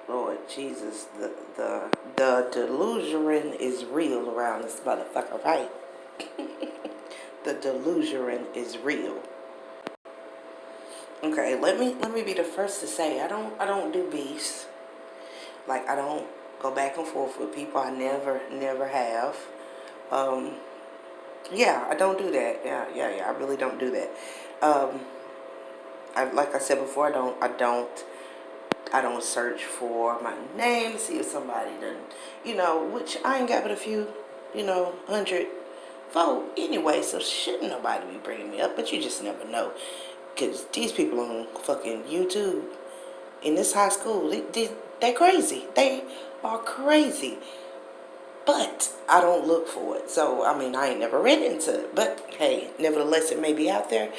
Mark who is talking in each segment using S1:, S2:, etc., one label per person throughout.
S1: Lord Jesus, the delusion is real around this motherfucker, right? The delusion is real. Okay, let me be the first to say I don't do beefs. Like I don't go back and forth with people. I never have. Um, yeah, I don't do that. Yeah. I really don't do that. Um, like I said before, I don't search for my name to see if somebody done, which I ain't got but a few, 100 folk anyway, so shouldn't nobody be bringing me up, but you just never know. Because these people on fucking YouTube in this high school, they crazy. They are crazy. But I don't look for it. So, I mean, I ain't never read into it. But, hey, nevertheless, it may be out there.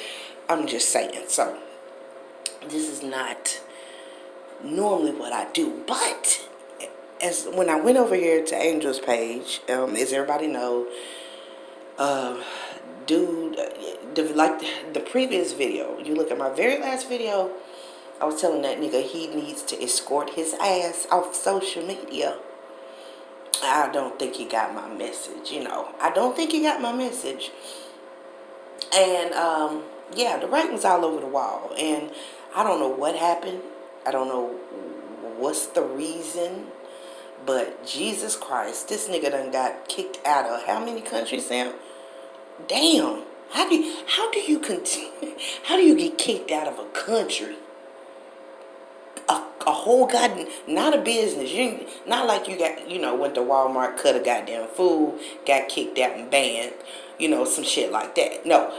S1: I'm just saying. So, this is not normally what I do, but as when I went over here to Angel's page, as everybody know, uh, dude, like the previous video, you look at my very last video, I was telling that nigga he needs to escort his ass off social media. I don't think he got my message, I don't think he got my message. And, yeah, the writing's all over the wall. And I don't know what happened. I don't know what's the reason. But Jesus Christ, this nigga done got kicked out of how many countries now? Damn. How do you get kicked out of a country? A whole goddamn, not a business. Not like you got, went to Walmart, cut a goddamn food, got kicked out and banned, some shit like that. No,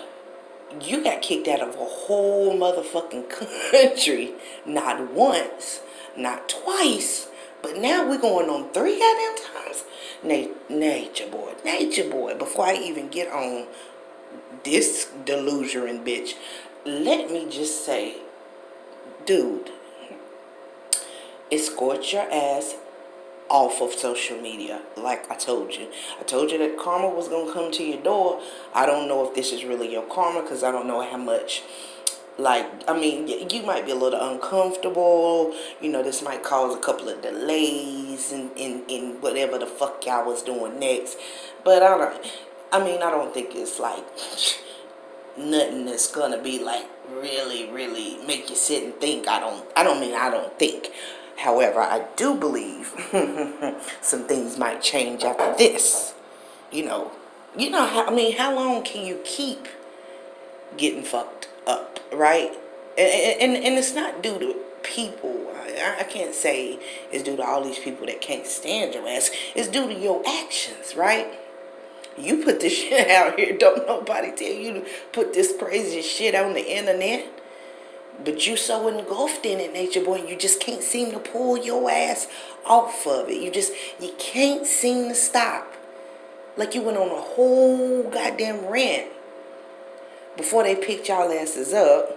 S1: you got kicked out of a whole motherfucking country, not once, not twice, but now we're going on 3 goddamn times. Nature boy. Before I even get on this delusion bitch, let me just say, dude, escort your ass off of social media. Like I told you that karma was gonna come to your door. I don't know if this is really your karma, because I don't know how much, you might be a little uncomfortable. This might cause a couple of delays in whatever the fuck y'all was doing next. But I don't think it's like nothing that's gonna be like really, really make you sit and think. I don't think. However, I do believe some things might change after this. You know, how long can you keep getting fucked up, right? And it's not due to people. I can't say it's due to all these people that can't stand your ass. It's due to your actions, right? You put this shit out here. Don't nobody tell you to put this crazy shit on the internet. But you so engulfed in it, Nature Boy, you just can't seem to pull your ass off of it. You can't seem to stop. Like you went on a whole goddamn rant before they picked y'all asses up,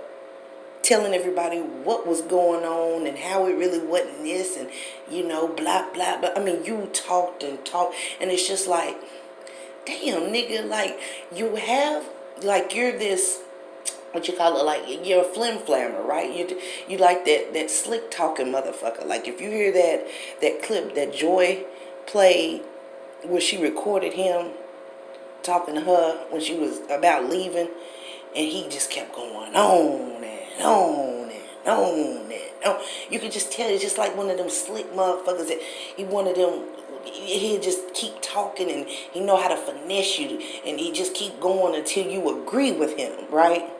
S1: telling everybody what was going on and how it really wasn't this and, blah, blah, blah. You talked and talked, and it's just like, damn, nigga, like, you're this, what you call it, like, you're a flim-flammer, right? You like that slick talking motherfucker. Like, if you hear that clip that Joy played where she recorded him talking to her when she was about leaving, and he just kept going on and on and on and on. You could just tell it's just like one of them slick motherfuckers that he'll just keep talking, and he know how to finesse you, and he just keep going until you agree with him, right?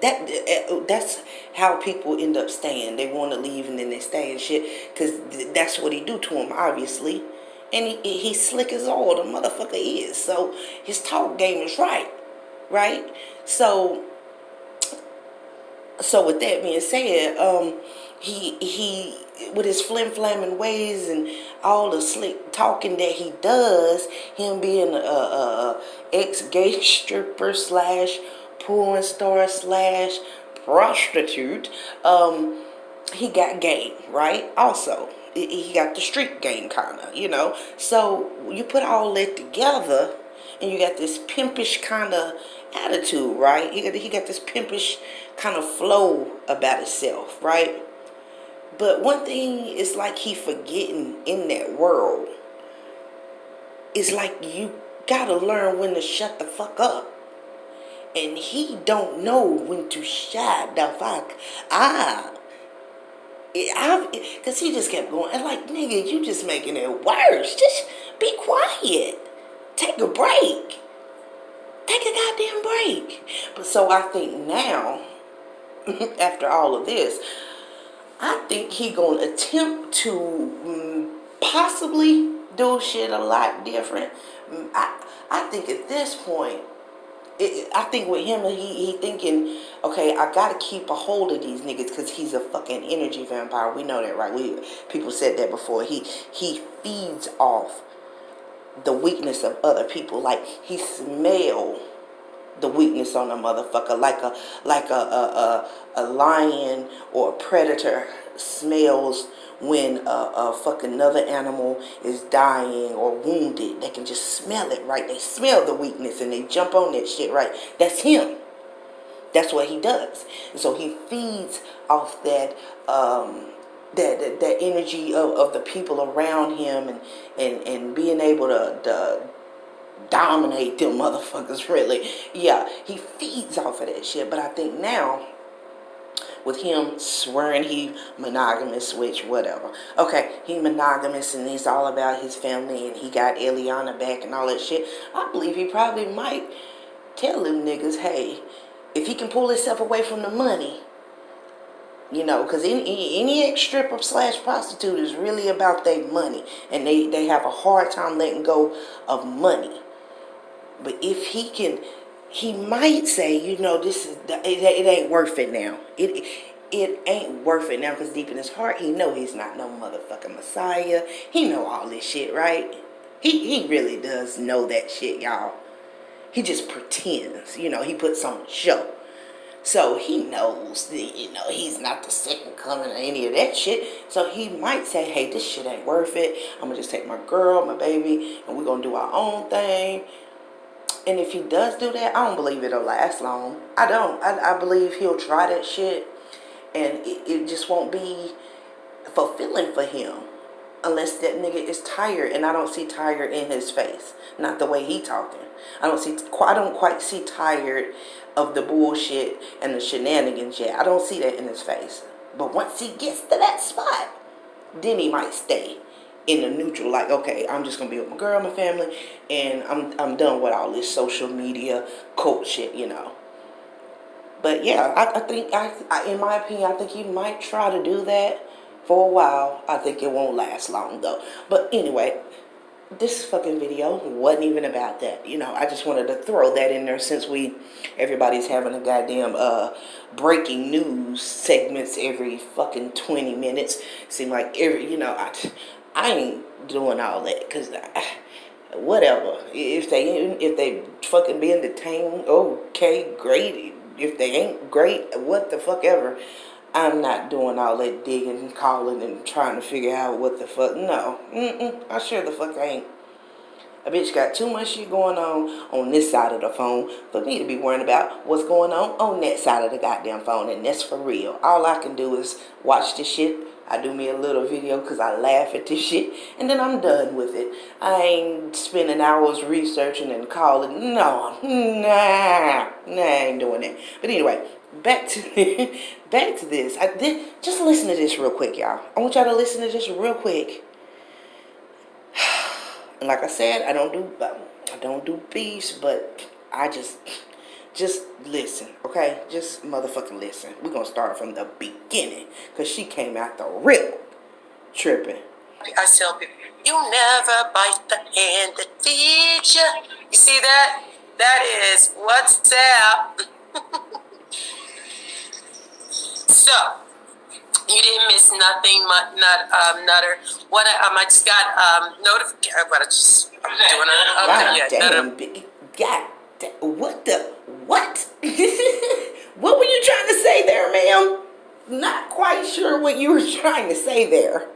S1: That's how people end up staying. They want to leave and then they stay and shit, because that's what he do to him, obviously. And he's slick as all the motherfucker is. So his talk game is right? So with that being said, he with his flim-flamming ways and all the slick talking that he does, him being a ex-gay stripper slash porn star slash prostitute, he got game, right? Also, he got the street game kind of, So you put all that together, and you got this pimpish kind of attitude, right? He got this pimpish kind of flow about himself, right? But one thing is like he forgetting in that world. It's like you gotta learn when to shut the fuck up. And he don't know when to shut the fuck up. Because he just kept going. And like, nigga, you just making it worse. Just be quiet. Take a break. Take a goddamn break. But so I think now, after all of this, I think he gonna attempt to possibly do shit a lot different. I think at this point, I think with him, he thinking, okay, I gotta keep a hold of these niggas because he's a fucking energy vampire. We know that, right? People said that before. He feeds off the weakness of other people. Like he smell the weakness on a motherfucker, like a lion or a predator smells when a fucking another animal is dying or wounded. They can just smell it, right? They smell the weakness and they jump on that shit, right? That's him. That's what he does. And so he feeds off that that energy of the people around him and being able to dominate them motherfuckers, really. Yeah, he feeds off of that shit. But I think now, with him swearing he monogamous, which whatever. Okay, he monogamous and he's all about his family and he got Eliana back and all that shit. I believe he probably might tell them niggas, hey, if he can pull himself away from the money, you know, because any ex-stripper / prostitute is really about their money. And they have a hard time letting go of money. But if he can, he might say, you know, it ain't worth it now. It ain't worth it now because deep in his heart, he know he's not no motherfucking Messiah. He know all this shit, right? He really does know that shit, y'all. He just pretends, you know, he puts on a show. So he knows, you know, he's not the second coming or any of that shit. So he might say, hey, this shit ain't worth it. I'm going to just take my girl, my baby, and we're going to do our own thing. And if he does do that, I don't believe it'll last long. I don't. I believe he'll try that shit, and it just won't be fulfilling for him unless that nigga is tired. And I don't see tired in his face. Not the way he talking. I don't quite see tired of the bullshit and the shenanigans yet. I don't see that in his face. But once he gets to that spot, then he might stay in the neutral, like, okay, I'm just gonna be with my girl, my family, and I'm done with all this social media cult shit, you know. But yeah, I think in my opinion, I think he might try to do that for a while. I think it won't last long though. But anyway, this fucking video wasn't even about that. You know, I just wanted to throw that in there since everybody's having a goddamn breaking news segments every fucking 20 minutes. Seem like I ain't doing all that because whatever. If they fucking be entertained, okay, great. If they ain't great, what the fuck ever. I'm not doing all that digging and calling and trying to figure out what the fuck. No. I sure the fuck ain't. A bitch got too much shit going on this side of the phone for me to be worrying about what's going on that side of the goddamn phone. And that's for real. All I can do is watch this shit. I do me a little video because I laugh at this shit. And then I'm done with it. I ain't spending hours researching and calling. No. Nah, I ain't doing that. But anyway, back to this. Just listen to this real quick, y'all. I want y'all to listen to this real quick. And like I said, I don't do beefs, but I just listen, okay? Just motherfucking listen. We're gonna start from the beginning, cause she came out the rip tripping.
S2: I tell people, you never bite the hand that feeds you. You see that? That is WhatsApp. So, you didn't miss nothing, Nutter. I just got notification. I'm doing
S1: What? What were you trying to say there, ma'am? Not quite sure what you were trying to say there.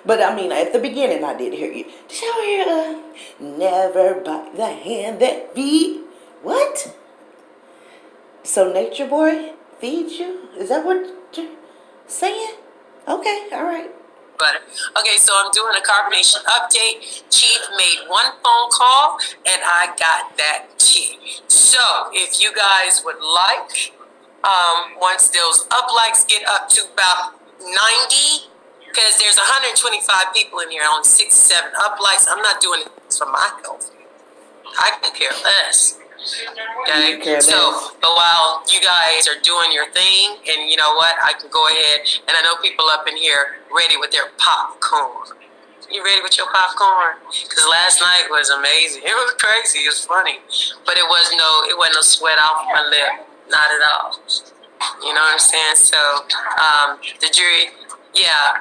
S1: But I mean, at the beginning, I did hear you. Did y'all hear never bite the hand that feed? What? So Nature Boy feeds you? Is that what you're saying? Okay, all right.
S2: Butter. Okay, so I'm doing a carbonation update. Chief made one phone call and I got that tea. So if you guys would like, once those up likes get up to about 90, because there's 125 people in here on 6-7 up likes. I'm not doing this for my health. I can care less. Okay, so but while you guys are doing your thing, and you know what, I can go ahead, and I know people up in here ready with their popcorn. You ready with your popcorn? Because last night was amazing. It was crazy. It was funny, but it wasn't no sweat off my lip, not at all. You know what I'm saying? So the jury, yeah.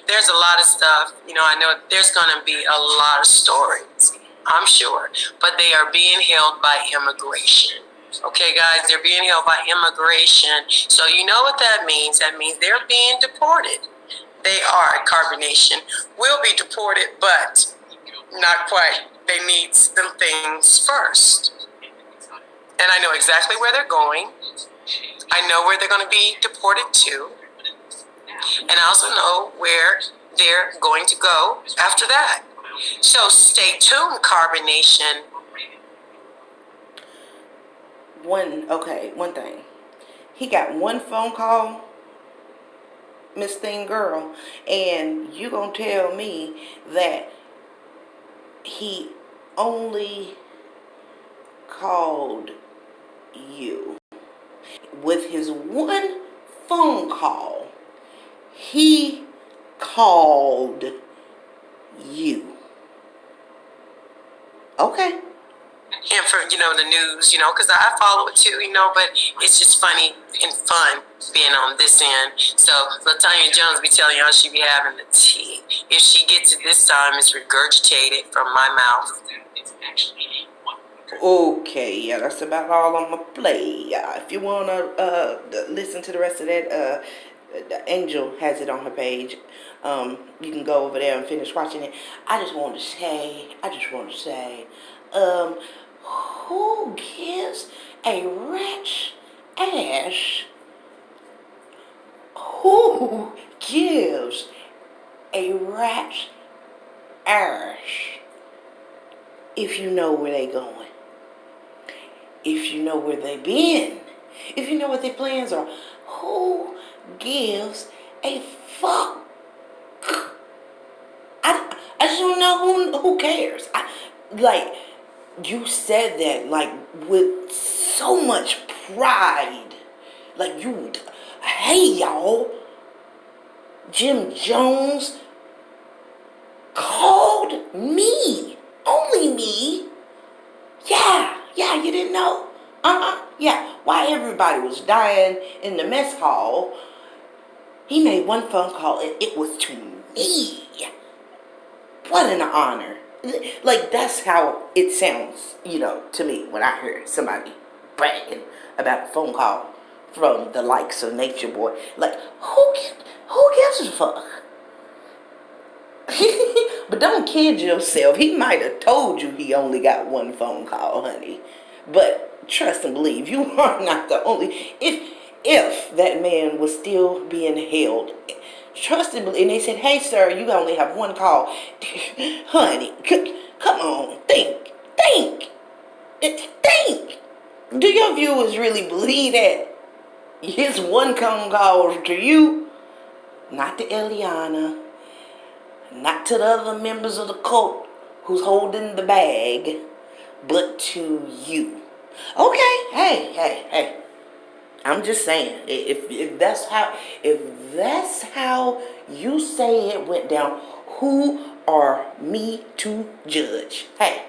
S2: There's a lot of stuff. You know, I know there's gonna be a lot of stories. I'm sure, but they are being held by immigration. Okay, guys, they're being held by immigration. So you know what that means? That means they're being deported. They are. Carbonation will be deported, but not quite. They need some things first. And I know exactly where they're going. I know where they're going to be deported to. And I also know where they're going to go after that. So stay tuned, Carbonation.
S1: One thing. He got one phone call, Miss Thing Girl, and you gonna tell me that he only called you. With his one phone call, he called you. Okay.
S2: And for, the news, because I follow it too, but it's just funny and fun being on this end. So LaTanya Jones be telling y'all she be having the tea. If she gets it this time, it's regurgitated from my mouth.
S1: Okay, yeah, that's about all I'm gonna play. If you wanna listen to the rest of that, Angel has it on her page. You can go over there and finish watching it. I just want to say, who gives a rat's ass? Who gives a rat's ass if you know where they going? If you know where they been? If you know what their plans are? Who gives a fuck? I just don't know who cares. You said that like with so much pride. Like you, hey y'all, Jim Jones called me, only me. Yeah, you didn't know? Yeah, while everybody was dying in the mess hall, he made one phone call and it was to me. What an honor. Like, that's how it sounds, to me when I hear somebody bragging about a phone call from the likes of Nature Boy. Like, who gives a fuck? But don't kid yourself. He might have told you he only got one phone call, honey. But trust and believe, you are not the only. If that man was still being held, trust and believe, and they said, hey, sir, you only have one call. Honey, come on, think. Do your viewers really believe that his one phone call to you, not to Eliana, not to the other members of the cult who's holding the bag, but to you? Okay, hey. I'm just saying, if that's how you say it went down, who are me to judge? Hey,